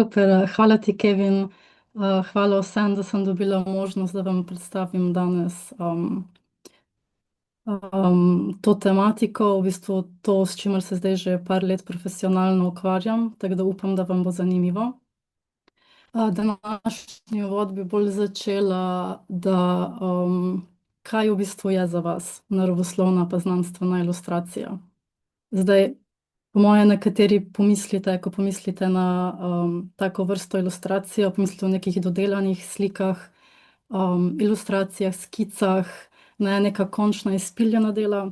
Super, hvala ti, Kevin. Hvala vsem, da sem dobila možnost, da vam predstavim danes to tematiko, v bistvu to, s čimer se zdaj že par let profesionalno ukvarjam, tako da upam, da vam bo zanimivo. Današnji uvod bi bolj začela, kaj v bistvu je za vas naravoslovna pa znanstvena ilustracija. Zdaj, po moje nekateri pomislite, ko pomislite na tako vrsto ilustracijo, pomislite o nekih dodelanih slikah, ilustracijah, skicah, ne neka končna izpiljena dela,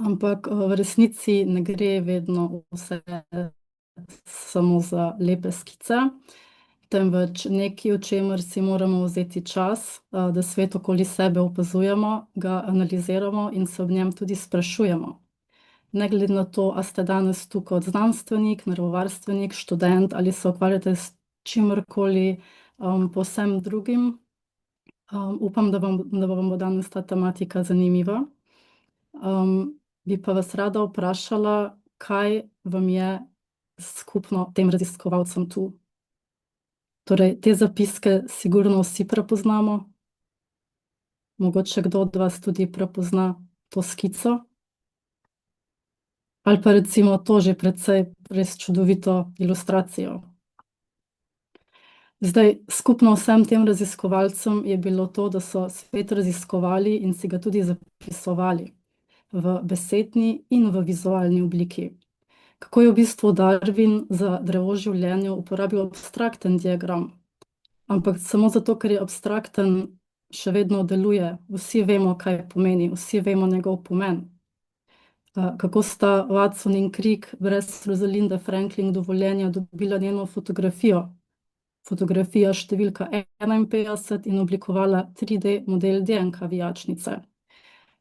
ampak v resnici ne gre vedno vse samo za lepe skice, temveč nekaj, o čemer si moramo vzeti čas, da svet okoli sebe opazujemo, ga analiziramo in se ob njem tudi sprašujemo. Ne glede na to, a ste danes tu kot znanstvenik, naravovarstvenik, študent ali se ukvarjate s čimrkoli povsem drugim, upam, da vam bo danes ta tematika zanimiva. Bi pa vas rada vprašala, kaj vam je skupno tem raziskovalcem tu. Torej, te zapiske sigurno vsi prepoznamo. Mogoče kdo od vas tudi prepozna to skico. Ali pa recimo to že precej res čudovito ilustracijo. Zdaj, skupno vsem tem raziskovalcem je bilo to, da so svet raziskovali in si ga tudi zapisovali v besedni in v vizualni obliki. Kako je v bistvu Darwin za drevo življenja uporabil abstrakten diagram, ampak samo zato, ker je abstrakten, še vedno deluje. Vsi vemo, kaj pomeni, vsi vemo njegov pomen. Kako sta Watson in Crick brez Rosalinde Franklin dovoljenja dobila njeno fotografijo, fotografija številka 51, in oblikovala 3D model DNK vijačnice.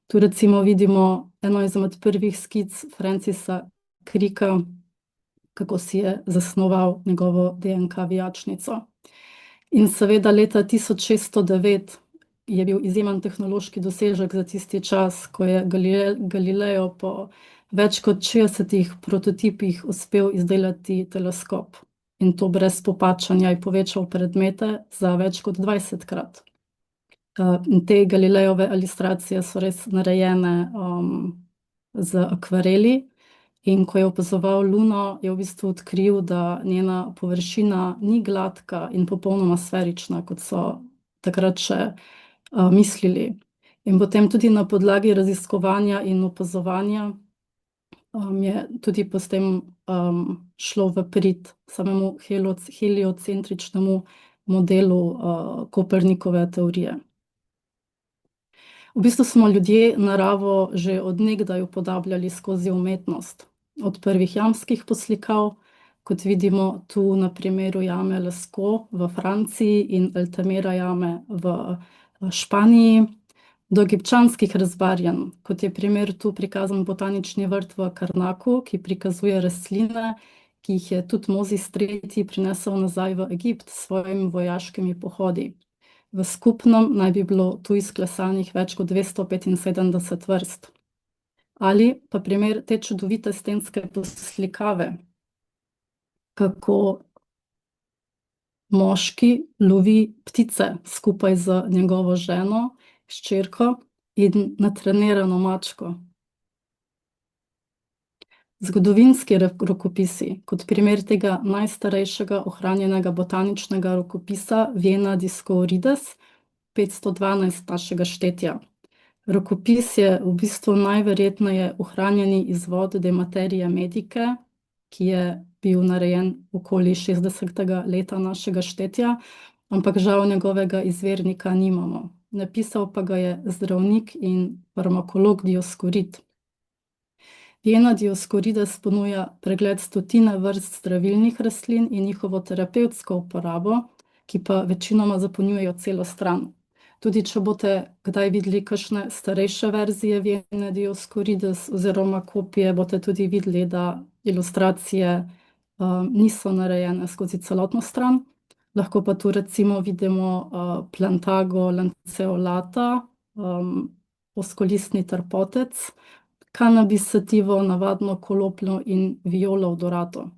Tu recimo vidimo eno izmed prvih skic Francisa Cricka, kako si je zasnoval njegovo DNK vijačnico. In seveda leta 1609 je bil izjemen tehnološki dosežek za tisti čas, ko je Galileo po več kot 60 prototipih uspel izdelati teleskop. In to brez popačanja je povečal predmete za več kot 20-krat. In te Galilejove ilustracije so res narejene z akvareli. In ko je opazoval Luno, je v bistvu odkril, da njena površina ni gladka in popolnoma sferična, kot so takrat še mislili. In potem tudi na podlagi raziskovanja in opazovanja je tudi potem šlo v prid samemu heliocentričnemu modelu Kopernikove teorije. V bistvu smo ljudje naravo že od nekdaj upodabljali skozi umetnost. Od prvih jamskih poslikav, kot vidimo tu na primeru jame Lascaux v Franciji in Altamira jame v Španiji, do egipčanskih rezbarjenj, kot je primer tu prikazan botanični vrt v Karnaku, ki prikazuje rastline, ki jih je Tutmozis III. Prinesel nazaj v Egipt s svojimi vojaškimi pohodi. V skupnem naj bi bilo tu izklesanih več kot 275 vrst. Ali pa primer te čudovite stenske poslikave, kako moški lovi ptice skupaj z njegovo ženo, hčerko in natrenirano mačko. Zgodovinski rokopisi, kot primer tega najstarejšega ohranjenega botaničnega rokopisa Vena Dioscorides, 512 našega štetja. Rokopis je v bistvu najverjetneje ohranjeni izvod De Materia Medicae, ki je bil narejen okoli 60. leta našega štetja, ampak žal njegovega izvirnika nimamo. Napisal pa ga je zdravnik in farmakolog Dioscorid. Vena Dioscorides ponuja pregled stotine vrst zdravilnih rastlin in njihovo terapevtsko uporabo, ki pa večinoma zapolnjujejo celo stran. Tudi če boste kdaj videli kakšne starejše verzije Vene Dioscorides oziroma kopije, boste tudi videli, da ilustracije niso narejene skozi celotno stran. Lahko pa tu recimo vidimo Plantago lanceolata, oskolistni trpotec, Cannabis sativo, navadno konopljo in Viola odorato.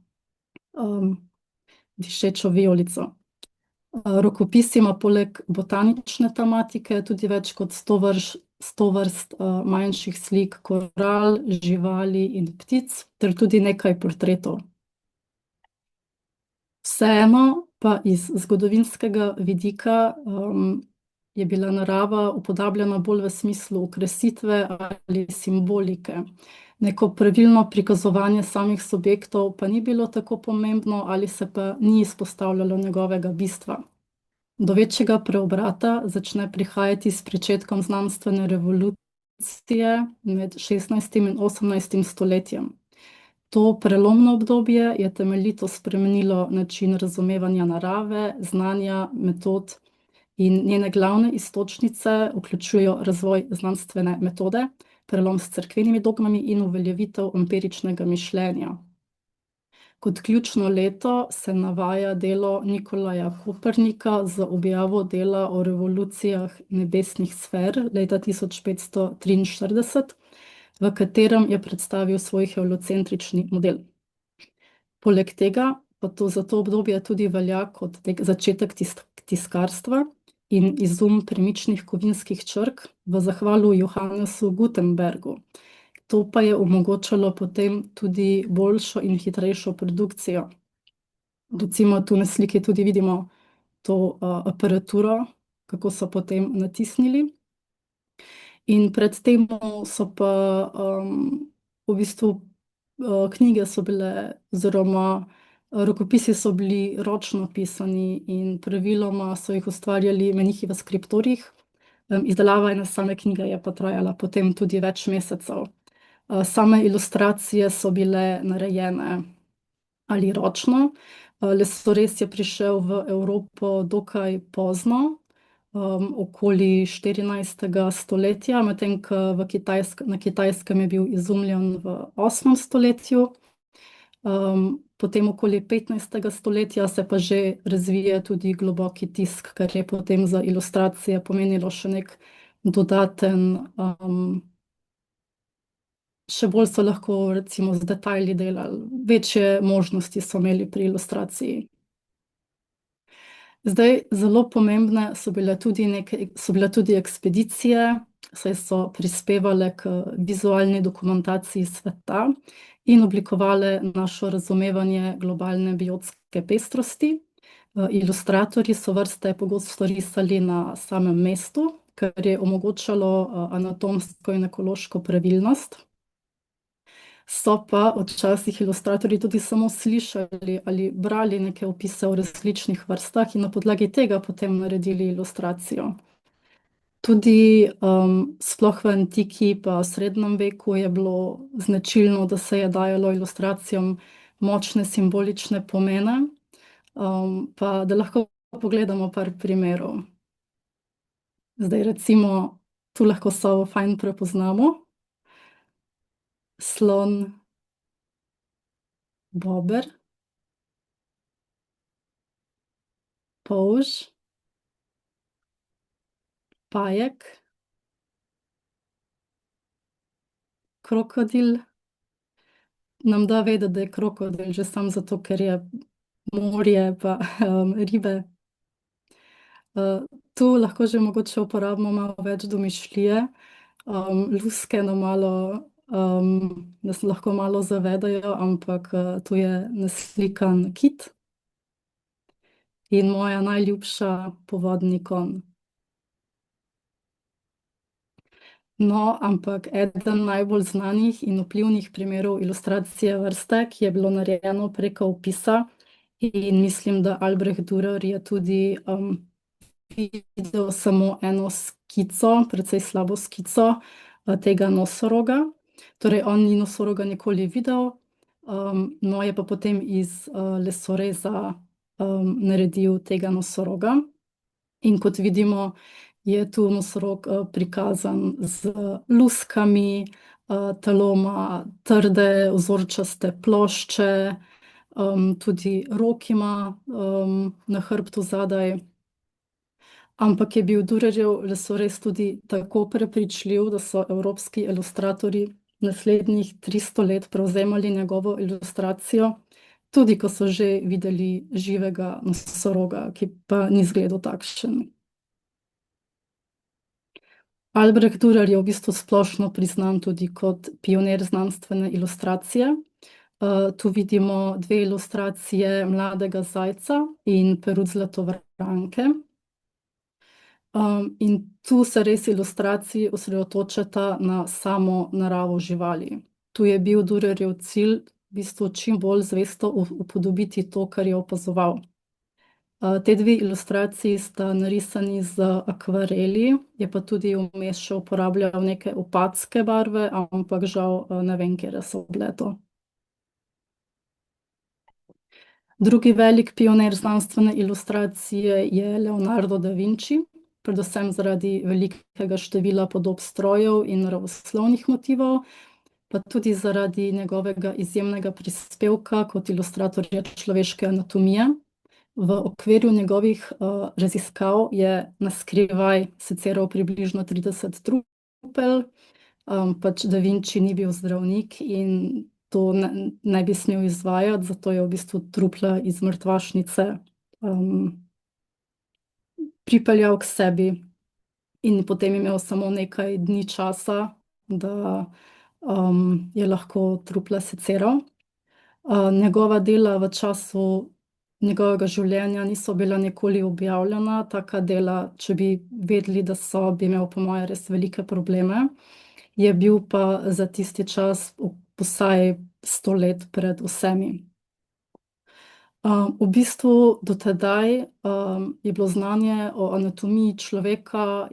dišečo vijolico. Rokopis ima poleg botanične tematike tudi več kot 100 vrst manjših slik koral, živali in ptic, ter tudi nekaj portretov. Vseeno pa iz zgodovinskega vidika je bila narava upodabljena bolj v smislu okrasitve ali simbolike. Neko pravilno prikazovanje samih subjektov pa ni bilo tako pomembno ali se pa ni izpostavljalo njegovega bistva. Do večjega preobrata začne prihajati s pričetkom znanstvene revolucije med 16. in 18. stoletjem. To prelomno obdobje je temeljito spremenilo način razumevanja narave, znanja, metod in njene glavne iztočnice vključujejo razvoj znanstvene metode, prelom s cerkvenimi dogmami in uveljavitev empiričnega mišljenja. Kot ključno leto se navaja delo Nikolaja Kopernika z objavo dela o revolucijah nebesnih sfer leta 1543, v katerem je predstavil svoj heliocentrični model. Poleg tega pa to za to obdobje tudi velja kot začetek tiskarstva in izum premičnih kovinskih črk v zahvalo Johannesu Gutenbergu. To pa je omogočalo potem tudi boljšo in hitrejšo produkcijo. Recimo tu na sliki tudi vidimo to aparaturo, kako so potem natisnili. In pred tem so pa v bistvu knjige so bile, oziroma rokopisi so bili ročno pisani in praviloma so jih ustvarjali menihi v skriptorjih. Izdelava ene same knjige je pa trajala potem tudi več mesecev. Same ilustracije so bile narejene ali ročno. Lesorez je prišel v Evropo dokaj pozno, okoli 14. stoletja, medtem ko na Kitajskem je bil izumljen v 8. stoletju. Potem okoli 15. stoletja se pa že razvije tudi globoki tisk, kar je potem za ilustracije pomenilo še nek dodaten, še bolj so lahko recimo z detajli delali, večje možnosti so imeli pri ilustraciji. Zdaj, zelo pomembne so bile tudi ekspedicije, saj so prispevale k vizualni dokumentaciji sveta in oblikovale naše razumevanje globalne biotske pestrosti. Ilustratorji so vrste pogosto risali na samem mestu, kar je omogočalo anatomsko in ekološko pravilnost. So pa včasih ilustratorji tudi samo slišali ali brali neke opise o različnih vrstah in na podlagi tega potem naredili ilustracijo. Tudi sploh v antiki pa srednjem veku je bilo značilno, da se je dajalo ilustracijam močne simbolične pomene. Pa da lahko pogledamo par primerov. Zdaj recimo, tu lahko sovo fajn prepoznamo. Slon, bober, polž, pajek, krokodil. Nam da vedeti, da je krokodil že samo zato, ker je morje pa ribe. Tu lahko že mogoče uporabimo malo več domišljije. Luske nam malo, nas lahko malo zavedajo, ampak tu je naslikan kit in moja najljubša povodni konj. No, ampak eden najbolj znanih in vplivnih primerov ilustracije vrste, ki je bilo narejeno preko opisa, in mislim, da Albrecht Dürer je tudi videl samo eno skico, precej slabo skico tega nosoroga. Torej, on ni nosoroga nikoli videl, no je pa potem iz lesoreza naredil tega nosoroga. In kot vidimo, je tu nosorog prikazan z luskami, telo ima trde, vzorčaste plošče, tudi rok ima na hrbtu zadaj. Ampak je bil Dürerjev lesorez tudi tako prepričljiv, da so evropski ilustratorji naslednjih 300 let prevzemali njegovo ilustracijo, tudi ko so že videli živega nosoroga, ki pa ni izgledal takšen. Albrecht Dürer je v bistvu splošno priznan tudi kot pionir znanstvene ilustracije. Tu vidimo dve ilustracije mladega zajca in perut zlatovranke. In tu se res ilustraciji osredotočata na samo naravo živali. Tu je bil Dürerjev cilj v bistvu čim bolj zvesto upodobiti to, kar je opazoval. Te dve ilustraciji sta narisani z akvareli, je pa tudi vmes še uporabljal neke opatske barve, ampak žal ne vem, katere so bile to. Drugi velik pionir znanstvene ilustracije je Leonardo da Vinci, predvsem zaradi velikega števila podob strojev in naravoslovnih motivov, pa tudi zaradi njegovega izjemnega prispevka kot ilustratorja človeške anatomije. V okviru njegovih raziskav je na skrivaj seceral približno 30 trupel, pač Da Vinci ni bil zdravnik in to ne bi smel izvajati, zato je v bistvu trupla iz mrtvašnice pripeljal k sebi in potem imel samo nekaj dni časa, da je lahko trupla seceral. Njegova dela v času njegovega življenja niso bila nikoli objavljena, taka dela, če bi vedeli, da so, bi imel po moje res velike probleme. Je bil pa za tisti čas vsaj 100 let pred vsemi. V bistvu do tedaj je bilo znanje o anatomiji človeka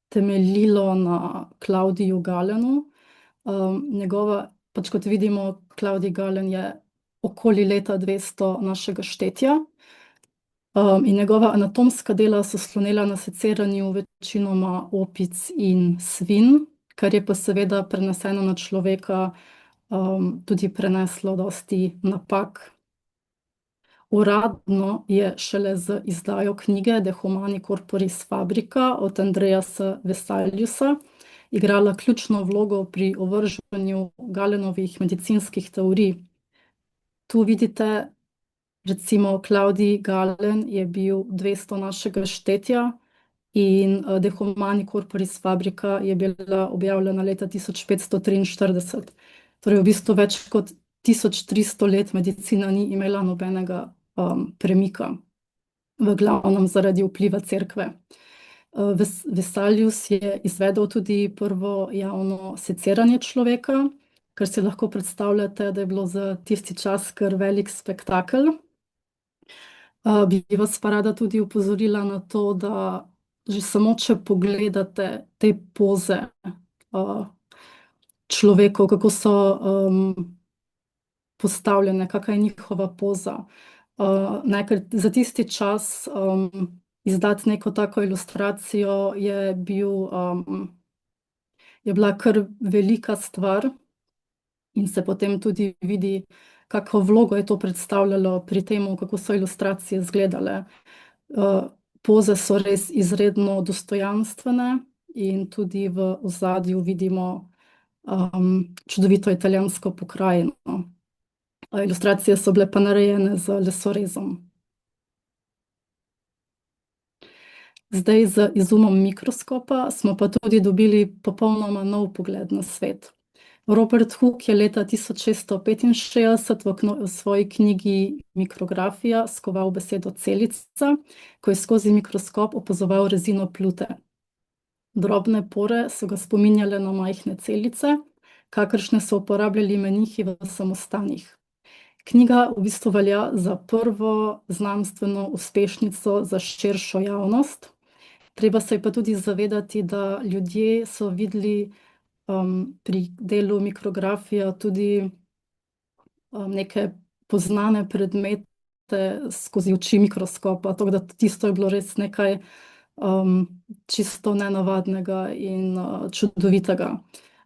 temeljilo na Claudiu Galenu. Pač kot vidimo, Claudij Galen je okoli leta 200 našega štetja. In njegova anatomska dela so slonela na seceranju večinoma opic in svin, kar je pa seveda preneseno na človeka tudi preneslo dosti napak. Uradno je šele z izdajo knjige De Humani Corporis Fabrica od Andreasa Vesaliusa igrala ključno vlogo pri ovrženju Galenovih medicinskih teorij. Tu vidite, recimo Claudij Galen je bil 200 našega štetja in De Humani Corporis Fabrica je bila objavljena leta 1543. Torej v bistvu več kot 1300 let medicina ni imela nobenega premika, v glavnem zaradi vpliva cerkve. Vesalius je izvedel tudi prvo javno seceranje človeka, kar si lahko predstavljate, da je bilo za tisti čas kar velik spektakel. Bi vas pa rada tudi opozorila na to, da že samo če pogledate te poze človekov, kako so postavljene, kakšna je njihova poza. Ker za tisti čas izdati neko tako ilustracijo je bila kar velika stvar in se potem tudi vidi, kakšno vlogo je to predstavljalo pri tem, kako so ilustracije izgledale. Poze so res izredno dostojanstvene in tudi v ozadju vidimo čudovito italijansko pokrajino. Ilustracije so bile pa narejene z lesorezom. Zdaj z izumom mikroskopa smo pa tudi dobili popolnoma nov pogled na svet. Robert Hooke je leta 1665 v svoji knjigi Mikrografija skoval besedo celica, ko je skozi mikroskop opazoval rezino plute. Drobne pore so ga spominjale na majhne celice, kakršne so uporabljali menihi v samostanih. Knjiga v bistvu velja za prvo znanstveno uspešnico za širšo javnost. Treba se je pa tudi zavedati, da ljudje so videli pri delu mikrografija tudi neke poznane predmete skozi oči mikroskopa, tako da tisto je bilo res nekaj čisto nenavadnega in čudovitega.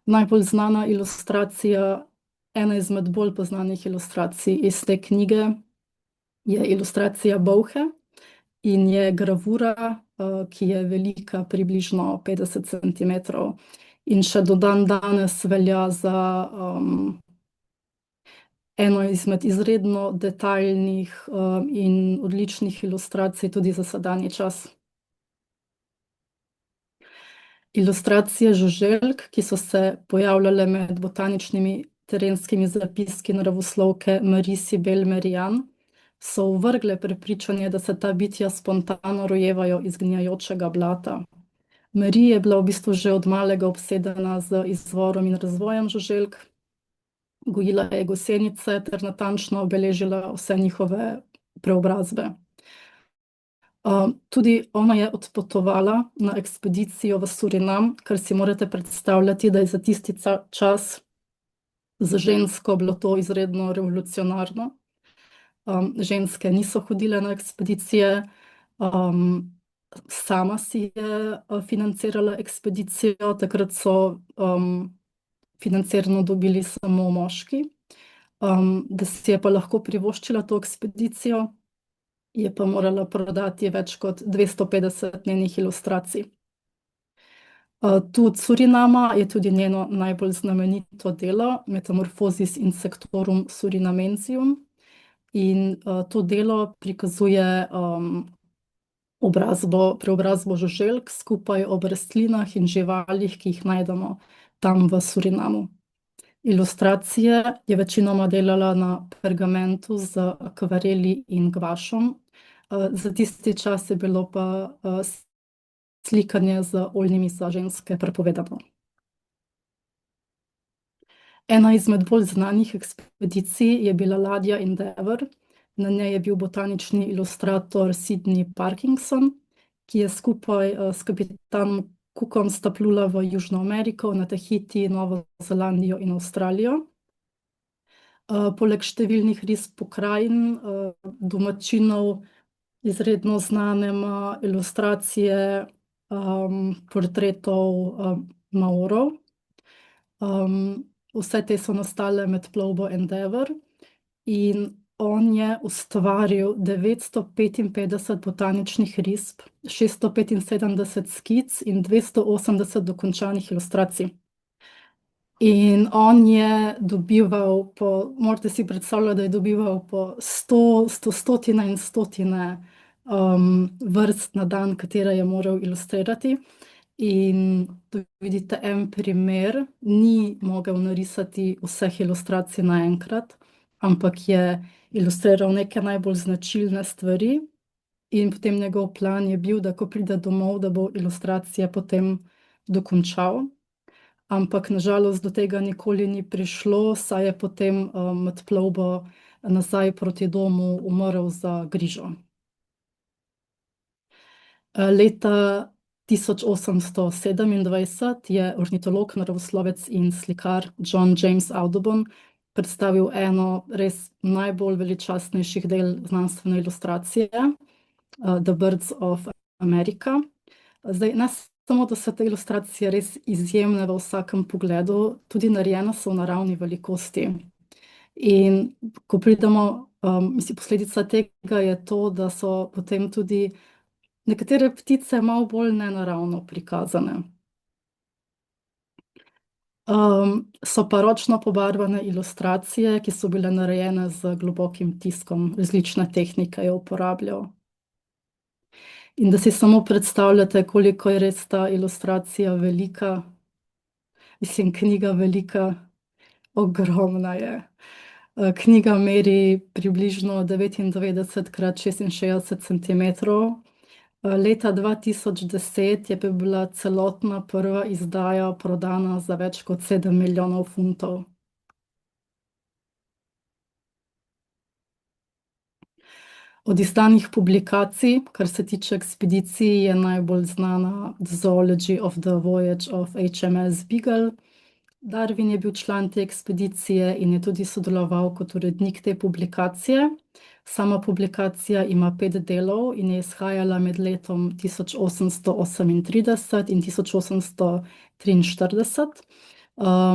Najbolj znana ilustracija, ena izmed bolj poznanih ilustracij iz te knjige je ilustracija bolhe in je gravura, ki je velika približno 50 centimetrov in še do dan danes velja za eno izmed izredno detaljnih in odličnih ilustracij tudi za sedanji čas. Ilustracije žuželk, ki so se pojavljale med botaničnimi terenskimi zapiski naravoslovke Marie Sibel Merian, so ovrgle prepričanje, da se ta bitja spontano rojevajo iz gnijajočega blata. Marie je bila v bistvu že od malega obsedena z izvorom in razvojem žuželk, gojila je gosenice ter natančno obeležila vse njihove preobrazbe. Tudi ona je odpotovala na ekspedicijo v Surinam, ker si morate predstavljati, da je za tisti čas za žensko bilo to izredno revolucionarno. Ženske niso hodile na ekspedicije, sama si je financirala ekspedicijo, takrat so financirano dobili samo moški. Da si je pa lahko privoščila to ekspedicijo, je pa morala prodati več kot 250 njenih ilustracij. Tu od Surinama je tudi njeno najbolj znamenito delo Metamorphosis insectorum surinamensium. In to delo prikazuje preobrazbo žuželk skupaj ob rastlinah in živalih, ki jih najdemo tam v Surinamu. Ilustracije je večinoma delala na pergamentu z akvareli in gvašom. Za tisti čas je bilo pa slikanje z oljnimi za ženske prepovedano. Ena izmed bolj znanih ekspedicij je bila ladja Endeavour. Na njej je bil botanični ilustrator Sidney Parkinson, ki je skupaj s kapitanom Cookom sta plula v Južno Ameriko, na Tahiti, Novo Zelandijo in Avstralijo. Poleg številnih risb pokrajin, domačinov, izredno znane ima ilustracije portretov Maorov. Vse te so nastale med plovbo Endeavour in on je ustvaril 955 botaničnih risb, 675 skic in 280 dokončanih ilustracij. In on je dobival morate si predstavljati, da je dobival po stotine in stotine vrst na dan, katere je moral ilustrirati. In tu vidite en primer, ni mogel narisati vseh ilustracij naenkrat, ampak je ilustriral neke najbolj značilne stvari in potem njegov plan je bil, da ko pride domov, da bo ilustracije potem dokončal. Ampak nažalost do tega nikoli ni prišlo, saj je potem med plovbo nazaj proti domu umrl za grižo. Leta 1827 je ornitolog, naravoslovec in slikar John James Audubon predstavil eno res najbolj veličastnejših del znanstvene ilustracije, The Birds of America. Zdaj, ne samo, da so te ilustracije res izjemne v vsakem pogledu, tudi narejene so v naravni velikosti. In ko pridemo, posledica tega je to, da so potem tudi nekatere ptice malo bolj nenaravno prikazane. So pa ročno pobarvane ilustracije, ki so bile narejene z globokim tiskom, različne tehnike je uporabljal. In da si samo predstavljate, koliko je res ta ilustracija velika, knjiga velika, ogromna je. Knjiga meri približno 99 krat 66 centimetrov. Leta 2010 je bila celotna prva izdaja prodana za več kot 7 milijonov funtov. Od izdanih publikacij, kar se tiče ekspedicij, je najbolj znana The Zoology of the Voyage of HMS Beagle. Darwin je bil član te ekspedicije in je tudi sodeloval kot urednik te publikacije. Sama publikacija ima 5 delov in je izhajala med letom 1838 in 1843.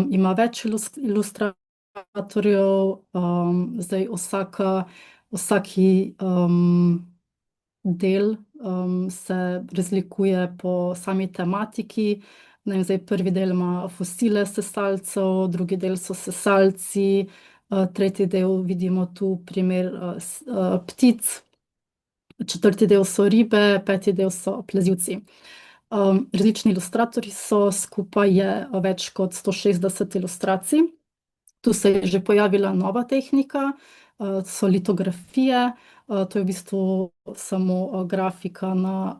Ima več ilustratorjev, zdaj vsaki del se razlikuje po sami tematiki. Ne vem, zdaj prvi del ima fosile sesalcev, drugi del so sesalci, Tretji del vidimo tu primer ptic, četrti del so ribe, peti del so plazilci. Različni ilustratorji so, skupaj je več kot 160 ilustracij. Tu se je že pojavila nova tehnika, so litografije, to je v bistvu samo grafika na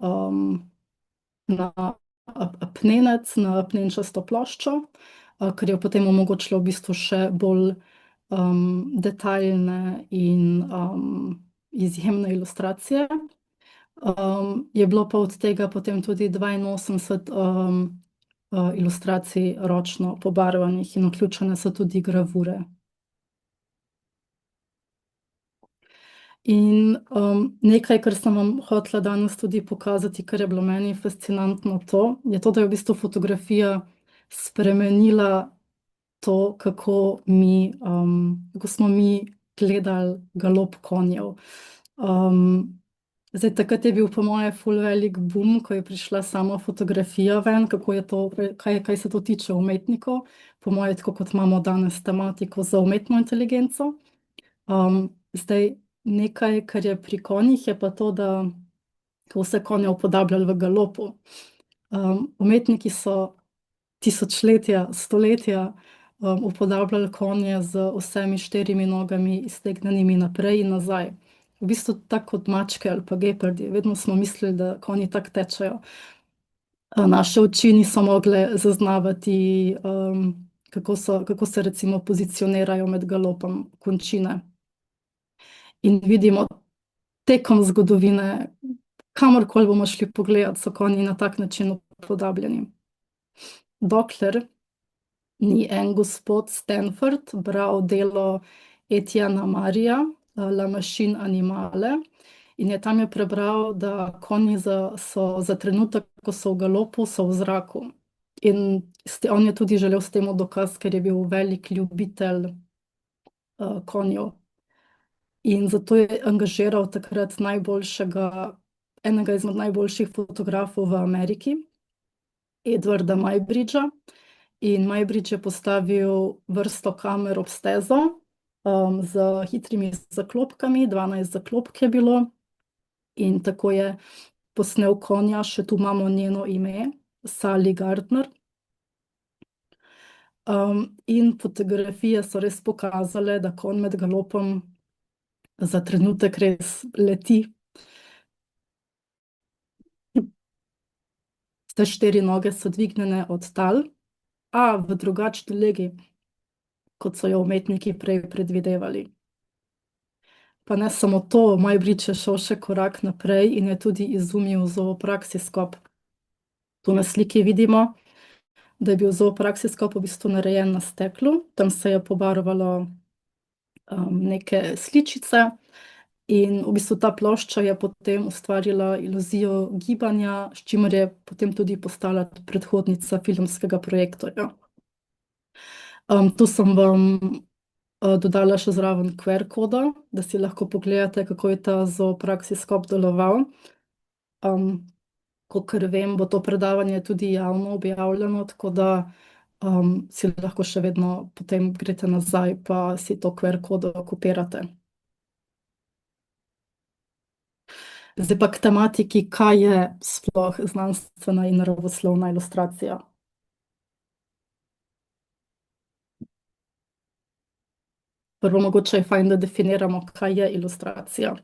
apnenec, na apnenčasto ploščo, kar je potem omogočilo v bistvu še bolj detaljne in izjemne ilustracije. Je bilo pa od tega potem tudi 82 ilustracij ročno pobarvanih in vključene so tudi gravure. In nekaj, kar sem vam hotela danes tudi pokazati, kar je bilo meni fascinantno, je to, da je v bistvu fotografija spremenila to, kako smo mi gledali galop konjev. Zdaj, takrat je bil po moje ful velik boom, ko je prišla sama fotografija ven, kako je to, kaj se to tiče umetnikov. Po moje, tako kot imamo danes tematiko za umetno inteligenco. Zdaj, nekaj, kar je pri konjih, je pa to, da ko vse konje upodabljali v galopu. Umetniki so tisočletja, stoletja upodabljali konje z vsemi štirimi nogami iztegnjenimi naprej in nazaj. V bistvu tako kot mačke ali pa gepardi. Vedno smo mislili, da konji tako tečejo. Naše oči niso mogle zaznavati, kako se recimo pozicionirajo med galopom končine. In vidimo tekom zgodovine, kamorkoli bomo šli pogledat, so konji na tak način upodabljeni. Dokler ni en gospod Stanford bral delo Etienne Marija, La machine animale, in tam je prebral, da konji so za trenutek, ko so v galopu, so v zraku. In on je tudi želel s tem dokaz, ker je bil velik ljubitelj konjev. In zato je angažiral takrat enega izmed najboljših fotografov v Ameriki, Edwarda Muybridgea. In Muybridge je postavil vrsto kamer ob stezo z hitrimi zaklopkami, 12 zaklopk je bilo. In tako je posnel konja, še tu imamo njeno ime, Sally Gardner. In fotografije so res pokazale, da konj med galopom za trenutek res leti. Te štiri noge so dvignjene od tal, a v drugačni legi, kot so jo umetniki prej predvidevali. Pa ne samo to, Muybridge je šel še korak naprej in je tudi izumil zoopraksiskop. Tu na sliki vidimo, da je bil zoopraksiskop v bistvu narejen na steklu, tam se je pobarvalo neke sličice in v bistvu ta plošča je potem ustvarila iluzijo gibanja, s čimer je potem tudi postala predhodnica filmskega projektorja. Tu sem vam dodala še zraven QR koda, da si lahko pogledate, kako je ta zoopraksiskop deloval. Kakor vem, bo to predavanje tudi javno objavljeno, tako da si lahko še vedno potem greste nazaj pa si to QR kodo kopirate. Zdaj pa k tematiki, kaj je sploh znanstvena in naravoslovna ilustracija. Prvo mogoče je fajn, da definiramo, kaj je ilustracija.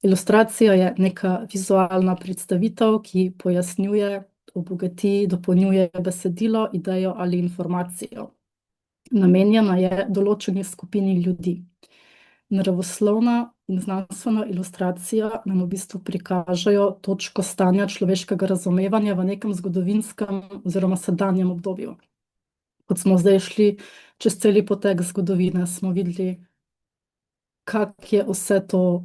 Ilustracija je neka vizualna predstavitev, ki pojasnjuje, obogati, dopolnjuje besedilo, idejo ali informacijo. Namenjena je določeni skupini ljudi. Naravoslovna in znanstvena ilustracija nam v bistvu prikažejo točko stanja človeškega razumevanja v nekem zgodovinskem oziroma sedanjem obdobju. Kot smo zdaj šli čez celi potek zgodovine, smo videli, kako je vse to,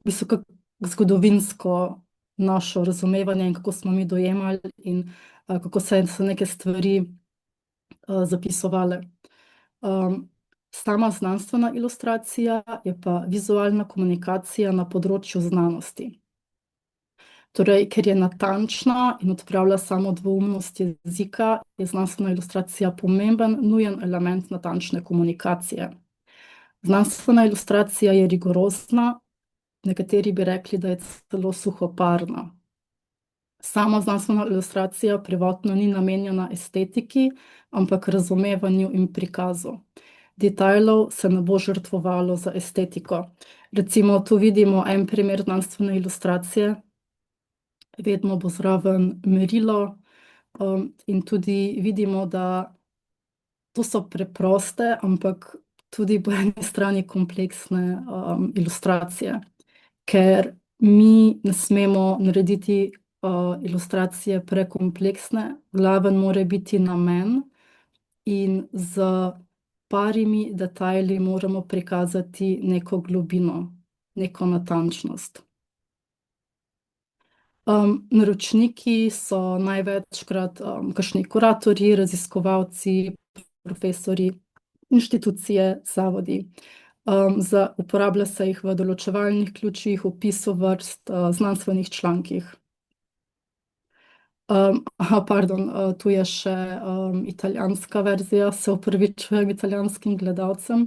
v bistvu kako zgodovinsko našo razumevanje in kako smo mi dojemali in kako so neke stvari zapisovale. Sama znanstvena ilustracija je pa vizualna komunikacija na področju znanosti. Torej, ker je natančna in odpravlja samo dvoumnost jezika, je znanstvena ilustracija pomemben, nujen element natančne komunikacije. Znanstvena ilustracija je rigorozna, nekateri bi rekli, da je celo suhoparna. Sama znanstvena ilustracija prvotno ni namenjena estetiki, ampak razumevanju in prikazu. Detajlov se ne bo žrtvovalo za estetiko. Recimo, tu vidimo en primer znanstvene ilustracije, vedno bo zraven merilo, in tudi vidimo, da to so preproste, ampak tudi po eni strani kompleksne, ilustracije, ker mi ne smemo narediti, ilustracije prekompleksne, glaven mora biti namen in z parimi detajli moramo prikazati neko globino, neko natančnost. Naročniki so največkrat, kakšni kuratorji, raziskovalci, profesorji, inštitucije, zavodi. Uporablja se jih v določevalnih ključih, opisu vrst, znanstvenih člankih. Pardon, tu je še, italijanska verzija, se opravičujem italijanskim gledalcem.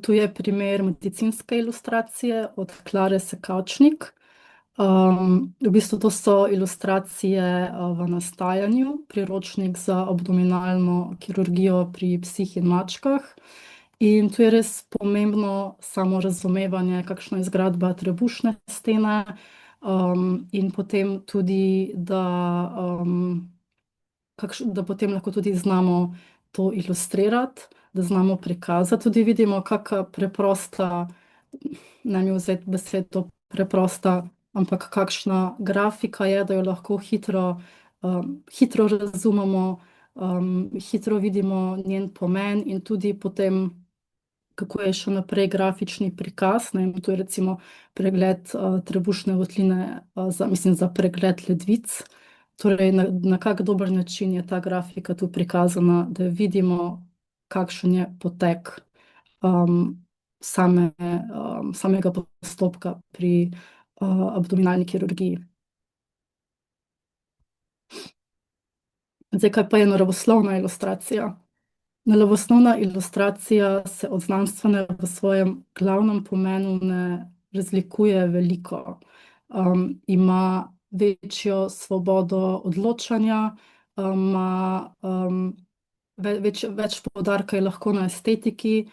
Tu je primer medicinske ilustracije od Klare Sekavčnik. V bistvu to so ilustracije, v nastajanju, priročnik za abdominalno kirurgijo pri psih in mačkah. In tu je res pomembno samo razumevanje, kakšna je zgradba trebušne stene, in potem tudi, da potem lahko tudi znamo to ilustrirati, da znamo prikazati. Tudi vidimo, kaka preprosta, ne mi vzeti besedo preprosta, ampak kakšna grafika je, da jo lahko hitro razumemo, hitro vidimo njen pomen in tudi potem, kako je še naprej grafični prikaz. Ne vem, tu je recimo pregled, trebušne votline, mislim, za pregled ledvic. Torej, na kak dober način je ta grafika tu prikazana, da vidimo, kakšen je potek, samega postopka pri, abdominalni kirurgiji. Zdaj, kaj pa je naravoslovna ilustracija? Naravoslovna ilustracija se od znanstvene v svojem glavnem pomenu ne razlikuje veliko. Ima večjo svobodo odločanja, ima, več poudarka je lahko na estetiki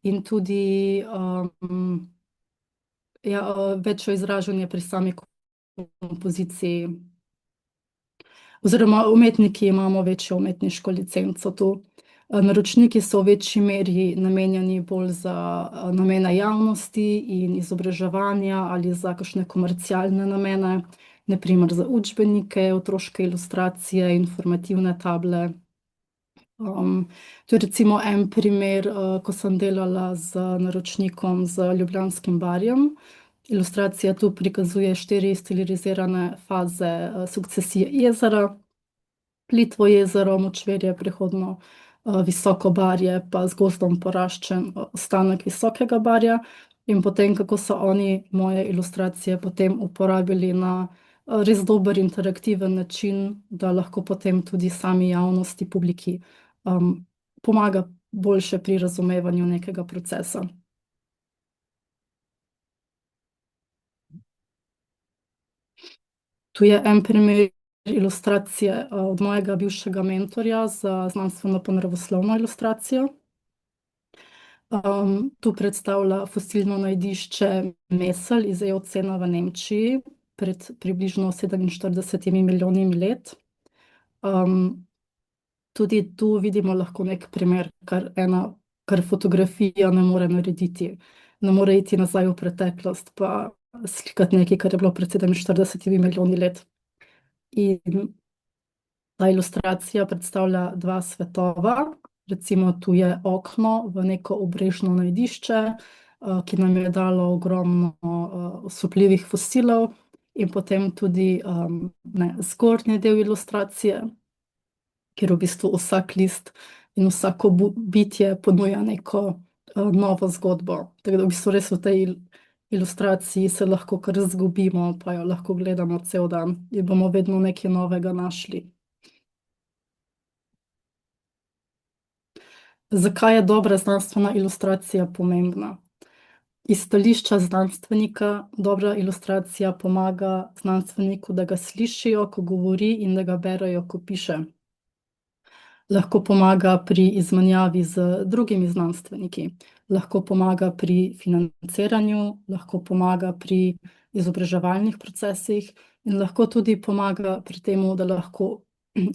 in tudi, ja, večjo izražanje pri sami kompoziciji. Oziroma umetniki imamo večjo umetniško licenco tu. Naročniki so v večji meri namenjeni bolj za, namene javnosti in izobraževanja ali za kakšne komercialne namene, na primer za učbenike, otroške ilustracije, informativne table. To je recimo en primer, ko sem delala z naročnikom, z Ljubljanskim barjem. Ilustracija tu prikazuje 4 stilizirane faze, sukcesije jezera. Plitvo jezero, močvirje, prehodno, visoko barje pa z gozdom poraščen, ostanek visokega barja. In potem, kako so oni moje ilustracije potem uporabili na, res dober interaktiven način, da lahko potem tudi sami javnosti, publiki, pomaga boljše pri razumevanju nekega procesa. Tu je en primer ilustracije, od mojega bivšega mentorja za znanstveno pa naravoslovno ilustracijo. Tu predstavlja fosilno najdišče Mesel iz Eocena v Nemčiji pred približno 47 milijoni let. Tudi tu vidimo lahko neki primer, kar fotografija ne more narediti. Ne more iti nazaj v preteklost pa slikati nekaj, kar je bilo pred 47 milijoni let. In ta ilustracija predstavlja dva svetova. Recimo tu je okno v neko obrežno najdišče, ki nam je dalo ogromno, osupljivih fosilov, in potem tudi, zgornji del ilustracije, kjer v bistvu vsak list in vsako bitje ponuja neko, novo zgodbo. Tako da v bistvu res v tej ilustraciji se lahko kar izgubimo, pa jo lahko gledamo cel dan in bomo vedno nekaj novega našli. Zakaj je dobra znanstvena ilustracija pomembna? Iz stališča znanstvenika dobra ilustracija pomaga znanstveniku, da ga slišijo, ko govori, in da ga berejo, ko piše. Lahko pomaga pri izmenjavi z drugimi znanstveniki, lahko pomaga pri financiranju, lahko pomaga pri izobraževalnih procesih in lahko tudi pomaga pri tem, da lahko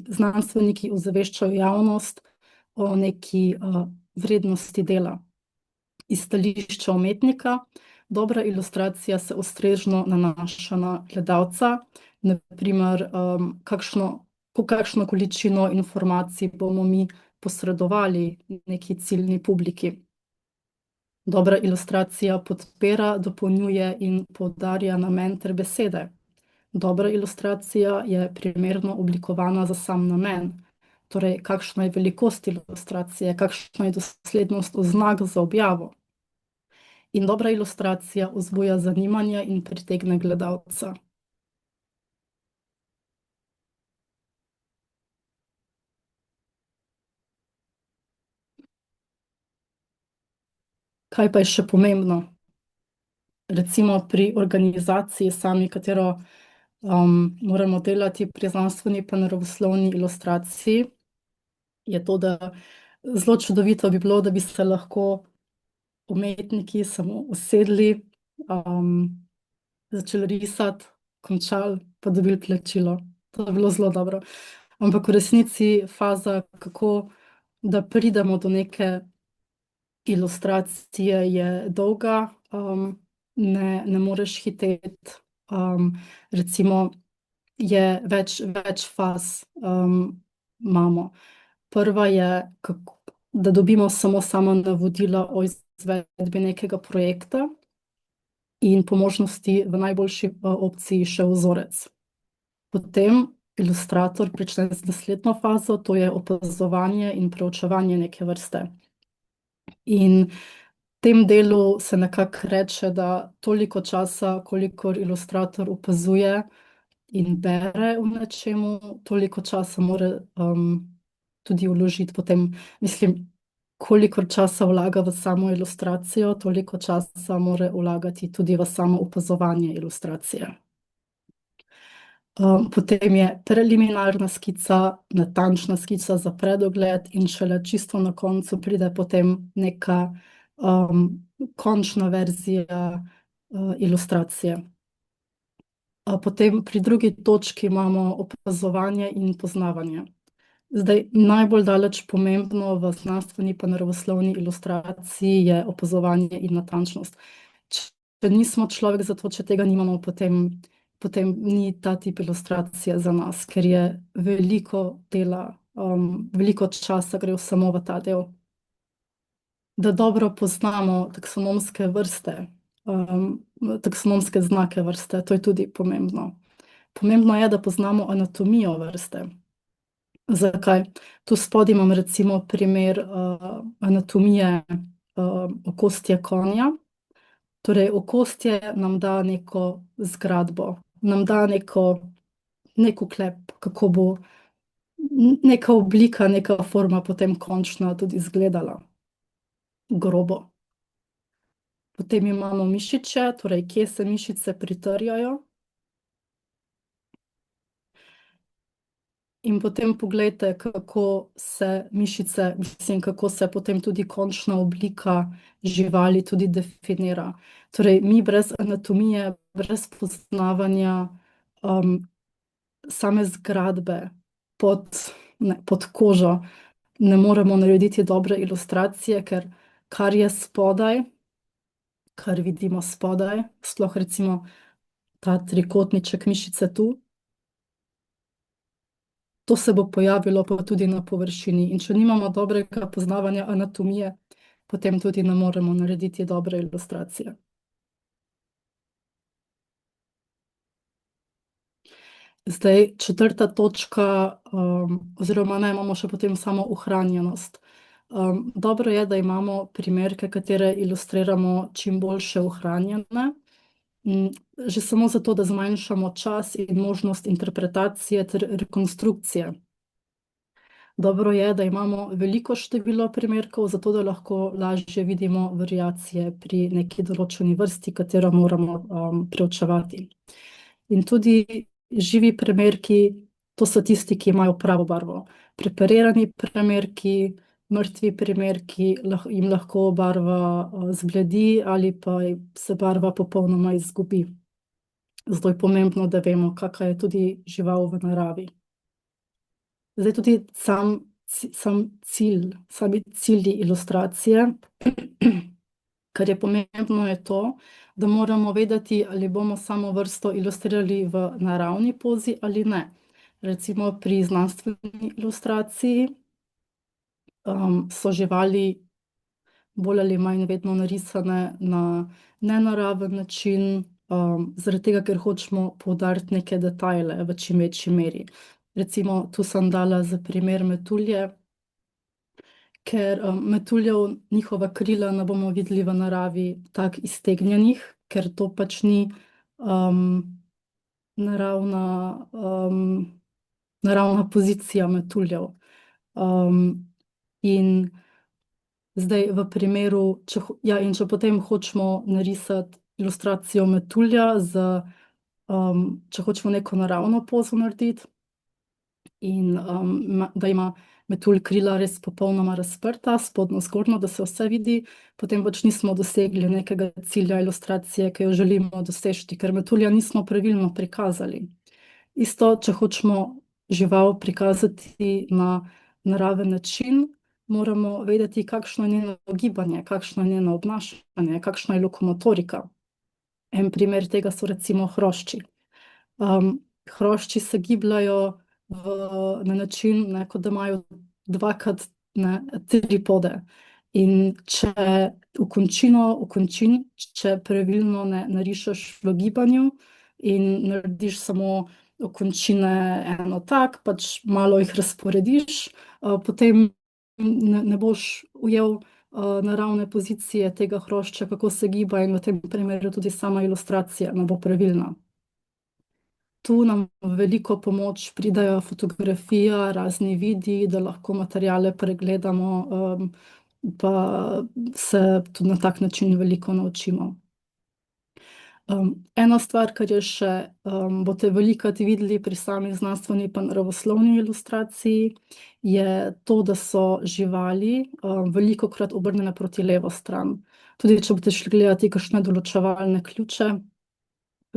znanstveniki ozaveščajo javnost o neki vrednosti dela. Iz stališča umetnika dobra ilustracija se ustrezno nanaša na gledalca, naprimer, kakšno količino informacij bomo mi posredovali neki ciljni publiki. Dobra ilustracija podpira, dopolnjuje in poudarja namen ter besede. Dobra ilustracija je primerno oblikovana za sam namen. Torej, kakšna je velikost ilustracije, kakšna je doslednost oznak za objavo. In dobra ilustracija vzbuja zanimanje in pritegne gledalca. Kaj pa je še pomembno? Recimo pri organizaciji sami, katero moramo delati pri znanstveni pa naravoslovni ilustraciji, je to, da zelo čudovito bi bilo, da bi se lahko umetniki samo usedli, začeli risati, končali, pa dobili plačilo. To bi bilo zelo dobro. Ampak v resnici faza, kako da pridemo do neke ilustracije, je dolga, ne moreš hiteti. Recimo je več faz imamo. Prva je, da dobimo samo navodila o izvedbi nekega projekta in po možnosti v najboljši opciji še vzorec. Potem ilustrator prične z naslednjo fazo, to je opazovanje in preučevanje neke vrste. In v tem delu se nekako reče, da toliko časa, kolikor ilustrator opazuje in bere v nečemu, toliko časa mora tudi vložiti potem, mislim, kolikor časa vlaga v samo ilustracijo, toliko časa mora vlagati tudi v samo opazovanje ilustracije. Potem je preliminarna skica, natančna skica za predogled in šele čisto na koncu pride potem neka končna verzija ilustracije. Potem pri drugi točki imamo opazovanje in poznavanje. Zdaj, najbolj daleč pomembno v znanstveni pa naravoslovni ilustraciji je opazovanje in natančnost. Če nismo človek za to, če tega nimamo, potem ni ta tip ilustracije za nas, ker je veliko dela, veliko časa gre samo v ta del. Da dobro poznamo taksonomske vrste, taksonomske znake vrste, to je tudi pomembno. Pomembno je, da poznamo anatomijo vrste. Zakaj? Tu spodaj imam recimo primer anatomije okostja konja. Torej, okostje nam da neko zgradbo, nam da nek uklep, kako bo neka oblika, neka forma potem končna tudi izgledala. Grobo. Potem imamo mišiče, torej kje se mišice pritrjajo. In potem poglejte, kako se mišice, mislim, kako se potem tudi končna oblika živali tudi definira. Torej, mi brez anatomije, brez poznavanja same zgradbe pod kožo ne moremo narediti dobre ilustracije, ker kar je spodaj, kar vidimo spodaj, sploh recimo ta trikotniček mišice tu, to se bo pojavilo pa tudi na površini. In če nimamo dobrega poznavanja anatomije, potem tudi ne moremo narediti dobre ilustracije. Zdaj, četrta točka, oziroma ne, imamo še potem samo ohranjenost. Dobro je, da imamo primerke, katere ilustriramo čim boljše ohranjene. Mm, Že samo zato, da zmanjšamo čas in možnost interpretacije ter rekonstrukcije. Dobro je, da imamo veliko število primerkov, zato da lahko lažje vidimo variacije pri neki določeni vrsti, katero moramo preučevati. In tudi živi primerki, to so tisti, ki imajo pravo barvo. Preparirani primerki, mrtvi primerki, jim lahko barva zbledi ali pa se barva popolnoma izgubi. Zato je pomembno, da vemo, kakšna je tudi žival v naravi. Zdaj tudi sami cilji ilustracije, kar je pomembno, je to, da moramo vedeti, ali bomo samo vrsto ilustrirali v naravni pozi ali ne. Recimo pri znanstveni ilustraciji so živali bolj ali manj vedno narisane na nenaraven način, zaradi tega, ker hočemo poudariti neke detajle v čim večji meri. Recimo, tu sem dala za primer metulje, ker metuljev, njihova krila ne bomo videli v naravi tako iztegnjenih, ker to pač ni naravna pozicija metuljev. In zdaj v primeru, če potem hočemo narisati ilustracijo metulja, če hočemo neko naravno pozo narediti, in da ima metulj krila res popolnoma razprta, spodnjo, zgornjo, da se vse vidi, potem pač nismo dosegli nekega cilja ilustracije, ki jo želimo doseči, ker metulja nismo pravilno prikazali. Isto, če hočemo žival prikazati na naraven način, moramo vedeti, kakšno je njeno gibanje, kakšno je njeno obnašanje, kakšna je lokomotorika. En primer tega so recimo hrošči. Hrošči se gibljajo na način, kot da imajo dvakrat tri pode. In če če pravilno ne narišeš v gibanju in narediš samo okončine eno tak, pač malo jih razporediš, potem ne boš ujel naravne pozicije tega hrošča, kako se giba, in v tem primeru tudi sama ilustracija ne bo pravilna. Tu nam v veliko pomoč pridajo fotografija, razni videi, da lahko materiale pregledamo, pa se tudi na tak način veliko naučimo. Ena stvar, kar je še, boste velikokrat videli pri sami znanstveni pa naravoslovni ilustraciji, je to, da so živali velikokrat obrnjene proti levo stran. Tudi če boste šli gledati kakšne določevalne ključe,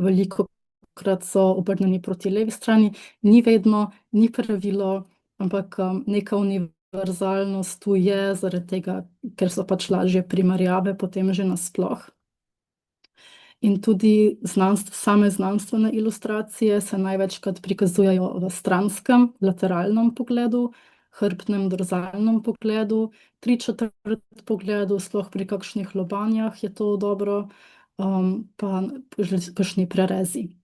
velikokrat so obrnjeni proti levi strani. Ni vedno, ni pravilo, ampak neka univerzalnost tu je, zaradi tega, ker so pač lažje primerjave potem že nasploh. In tudi same znanstvene ilustracije se največkrat prikazujejo v stranskem, lateralnem pogledu, hrbtnem, dorzalnem pogledu, 3/4 pogledu, sploh pri kakšnih lobanjah je to dobro, pa kakšni prerezi.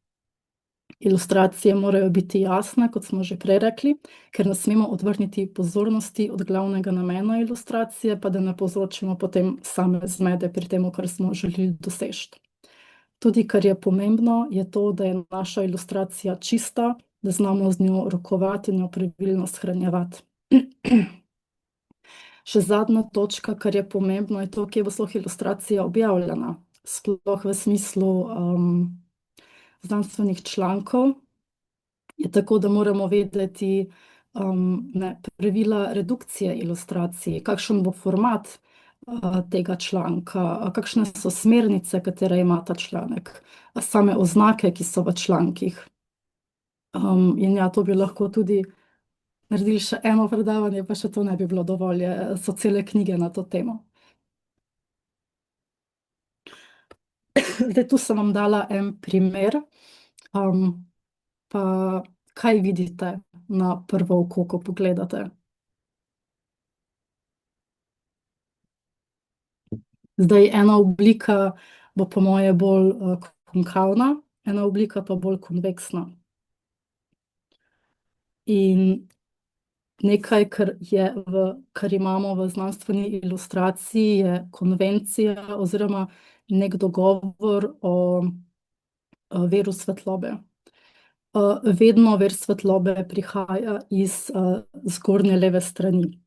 Ilustracije morajo biti jasne, kot smo že prej rekli, ker ne smemo odvrniti pozornosti od glavnega namena ilustracije, pa da ne povzročimo potem same zmede pri tem, kar smo želeli doseči. Tudi, kar je pomembno, je to, da je naša ilustracija čista, da znamo z njo rokovati in jo pravilno shranjevati. Še zadnja točka, kar je pomembno, je to, kje bo sploh ilustracija objavljena. Sploh v smislu znanstvenih člankov je tako, da moramo vedeti pravila redukcije ilustracij, kakšen bo format tega članka, kakšne so smernice, katere ima ta članek, same oznake, ki so v člankih. In ja, to bi lahko tudi naredili še eno predavanje, pa še to ne bi bilo dovolj, so cele knjige na to temo. Zdaj, tu sem vam dala en primer, pa kaj vidite na prvo oko, ko pogledate? Zdaj, ena oblika bo po moje bolj konkavna, ena oblika pa bolj konveksna. In nekaj, kar imamo v znanstveni ilustraciji, je konvencija oziroma nek dogovor o viru svetlobe. Vedno vir svetlobe prihaja iz zgornje leve strani.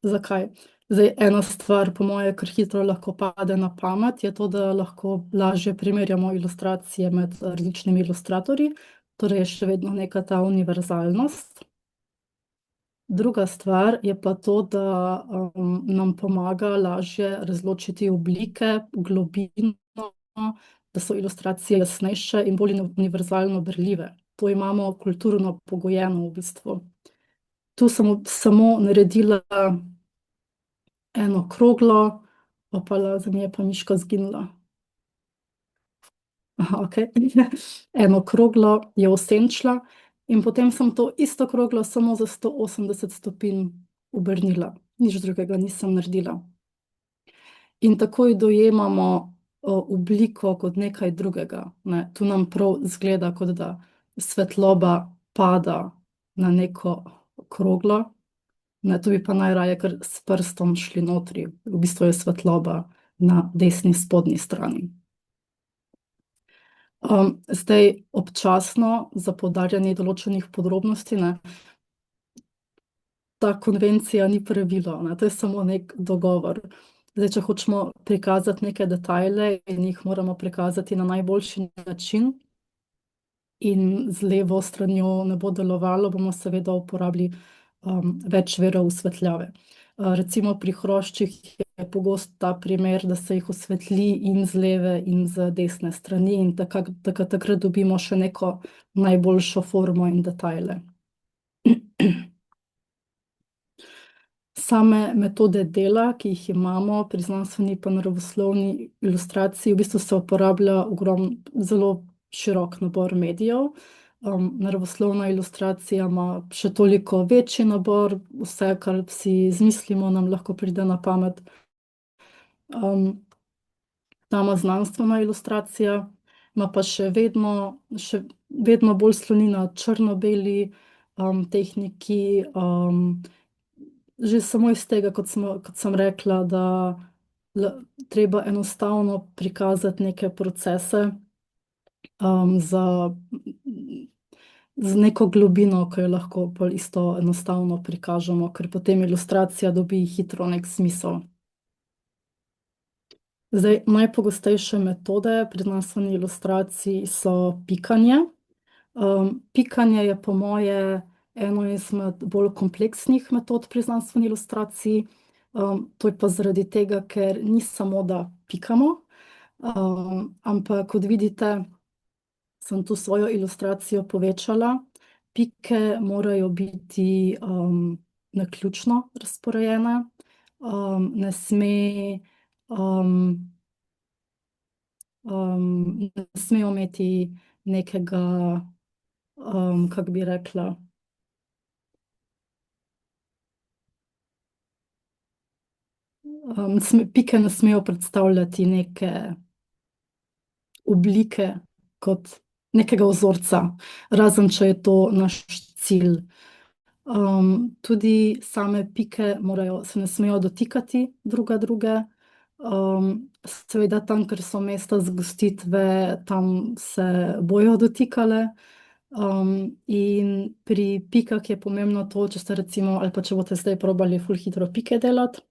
Zakaj? Zdaj, ena stvar, po moje, kar hitro lahko pade na pamet, je to, da lahko lažje primerjamo ilustracije med različnimi ilustratorji, torej je še vedno neka ta univerzalnost. Druga stvar je pa to, da nam pomaga lažje razločiti oblike, globino, da so ilustracije jasnejše in bolj univerzalno berljive. To imamo kulturno pogojeno v bistvu. Tu sem samo naredila eno kroglo, opala, za me je pa miška zginila. Aha, okej. Eno kroglo je osenčila in potem sem to isto kroglo samo za 180 stopinj obrnila. Nič drugega nisem naredila. In takoj dojemamo obliko kot nekaj drugega, ne. Tu nam prav izgleda, kot da svetloba pada na neko kroglo, ne, tu bi pa najraje kar s prstom šli notri. V bistvu je svetloba na desni spodnji strani. Zdaj občasno za poudarjanje določenih podrobnosti, ne, ta konvencija ni pravilo, ne, to je samo neki dogovor. Zdaj, če hočemo prikazati neke detajle in jih moramo prikazati na najboljši način in z levo stranjo ne bo delovalo, bomo seveda uporabili več virov osvetljave. Recimo pri hroščih je pogost ta primer, da se jih osvetli in z leve in z desne strani in takrat dobimo še neko najboljšo formo in detajle. Same metode dela, ki jih imamo pri znanstveni pa naravoslovni ilustraciji, v bistvu se uporablja zelo širok nabor medijev. Naravoslovna ilustracija ima še toliko večji nabor, vse, kar si izmislimo, nam lahko pride na pamet. Sama znanstvena ilustracija ima pa še vedno bolj sloni na črno-beli tehniki, že samo iz tega, kot sem rekla, da treba enostavno prikazati neke procese z neko globino, ki jo lahko pol isto enostavno prikažemo, ker potem ilustracija dobi hitro neki smisel. Zdaj, najpogostejše metode pri znanstveni ilustraciji so pikanje. Pikanje je po moje eno izmed bolj kompleksnih metod pri znanstveni ilustraciji. To je pa zaradi tega, ker ni samo, da pikamo, ampak kot vidite, sem tu svojo ilustracijo povečala. Pike morajo biti naključno razporejene, ne smejo imeti nekega, kako bi rekla, pike ne smejo predstavljati neke oblike kot nekega vzorca, razen če je to naš cilj. Tudi same pike se ne smejo dotikati druge. Seveda tam, kjer so mesta zgostitve, tam se bojo dotikale. In pri pikah je pomembno to, če ste recimo, ali pa če boste zdaj probali ful hitro pike delati,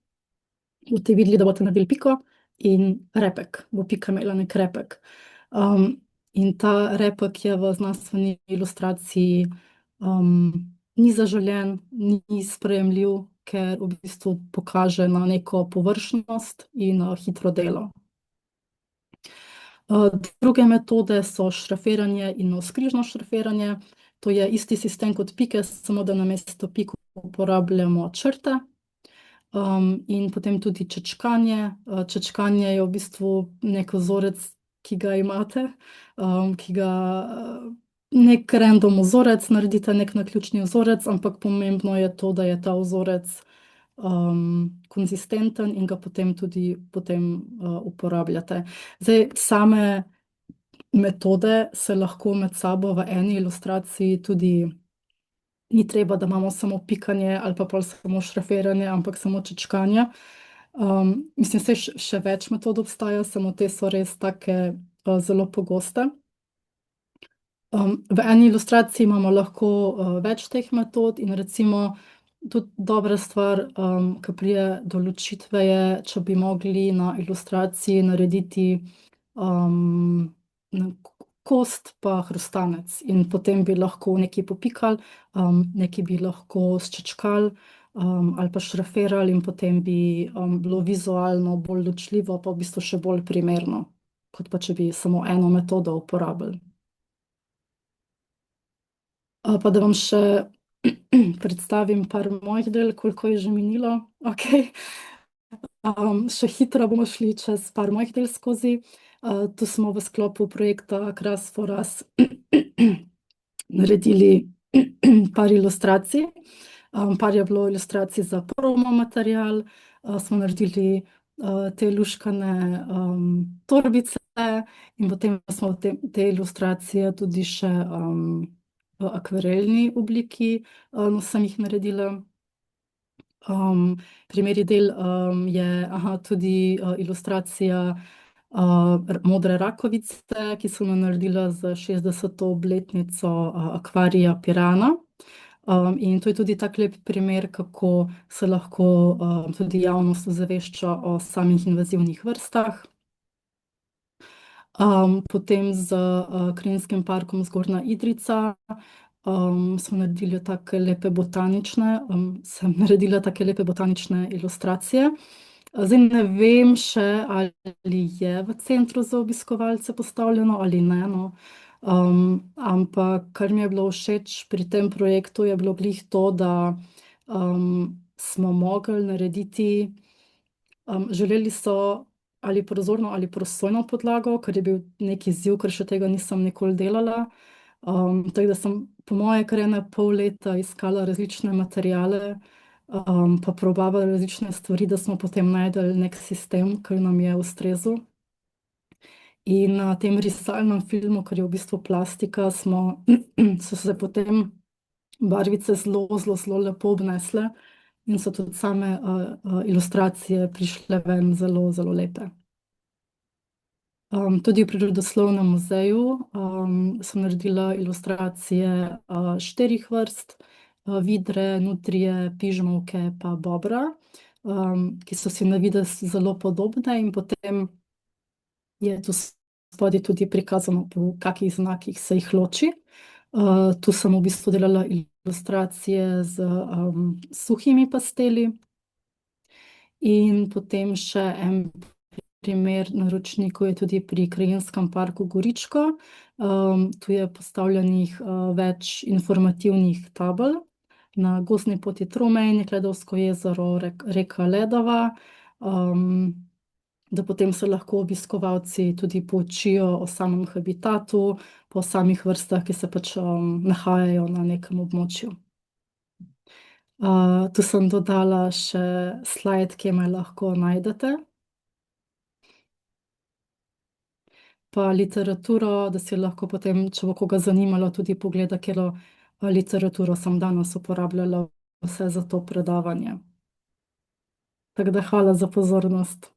boste videli, da boste naredili piko in repek, bo pika imela neki repek. In ta repek je v znanstveni ilustraciji ni zaželen, ni sprejemljiv, ker v bistvu pokaže na neko površnost in hitro delo. Druge metode so šrafiranje in navzkrižno šrafiranje. To je isti sistem kot pike, samo da namesto pik uporabljamo črte. In potem tudi čečkanje. Čečkanje je v bistvu nek vzorec, ki ga imate, nek random vzorec, naredite nek naključni vzorec, ampak pomembno je to, da je ta vzorec konzistenten in ga potem tudi uporabljate. Zdaj, same metode se lahko med sabo v eni ilustraciji tudi, ni treba, da imamo samo pikanje ali pa pol samo šrafiranje, ampak samo čečkanje. Mislim, saj še več metod obstaja, samo te so res take zelo pogoste. V eni ilustraciji imamo lahko več teh metod in recimo tudi dobra stvar, ki pride do ločitve, je, če bi mogli na ilustraciji narediti um, kost pa hrustanec in potem bi lahko nekaj popikali, nekaj bi lahko sčečkali ali pa šrafirali in potem bi bilo vizualno bolj ločljivo, pa v bistvu še bolj primerno, kot pa če bi samo eno metodo uporabili. Pa da vam še predstavim par mojih del, koliko je že minilo. Okay. Še hitro bomo šli čez par mojih del skozi. Tu smo v sklopu projekta Across for Us naredili par ilustracij. Par je bilo ilustracij za promo material, smo naredili te luškane torbice in potem smo te ilustracije tudi še v akvarelni obliki, sem jih naredila. Primeri del je tudi ilustracija modre rakovice, ki sem jo naredila za 60. obletnico akvarija Pirana. In to je tudi tak lep primer, kako se lahko tudi javnost ozavešča o samih invazivnih vrstah. Potem z Krinskim parkom Zgornja Idrijca smo naredili take lepe botanične, sem naredila take lepe botanične ilustracije. Zdaj ne vem še, ali je v centru za obiskovalce postavljeno ali ne, no. Ampak kar mi je bilo všeč pri tem projektu, je bilo glih to, da smo mogli narediti, želeli so ali prozorno ali prosojno podlago, kar je bil neki izziv, ker še tega nisem nikoli delala. Tako da sem po moje kar ene pol leta iskala različne materiale, pa probavala različne stvari, da smo potem našli nek sistem, ki nam je ustrezal. In na tem risalnem filmu, ker je v bistvu plastika, so se potem barvice zelo, zelo, zelo lepo obnesle in so tudi same ilustracije prišle ven zelo, zelo lepe. Tudi v Prirodoslovnem muzeju sem naredila ilustracije 4 vrst, vidre, nutrije, pižmovke pa bobra, ki so si na videz zelo podobne in potem je tu spodaj tudi prikazano, po kakih znakih se jih loči. Tu sem v bistvu delala ilustracije z suhimi pasteli in potem še en primer naročnikov je tudi pri Krajinskem parku Goričko. Tu je postavljenih več informativnih tabel. Na gozdni poti Tromejnik, Ledovsko jezero, reka Ledava, da potem se lahko obiskovalci tudi poučijo o samem habitatu, po samih vrstah, ki se pač nahajajo na nekem območju. Tu sem dodala še slajd, kje me lahko najdete. Pa literaturo, da si lahko potem, če bo koga zanimalo, tudi pogleda, katero literaturo sem danes uporabljala vse za to predavanje. Tako da hvala za pozornost.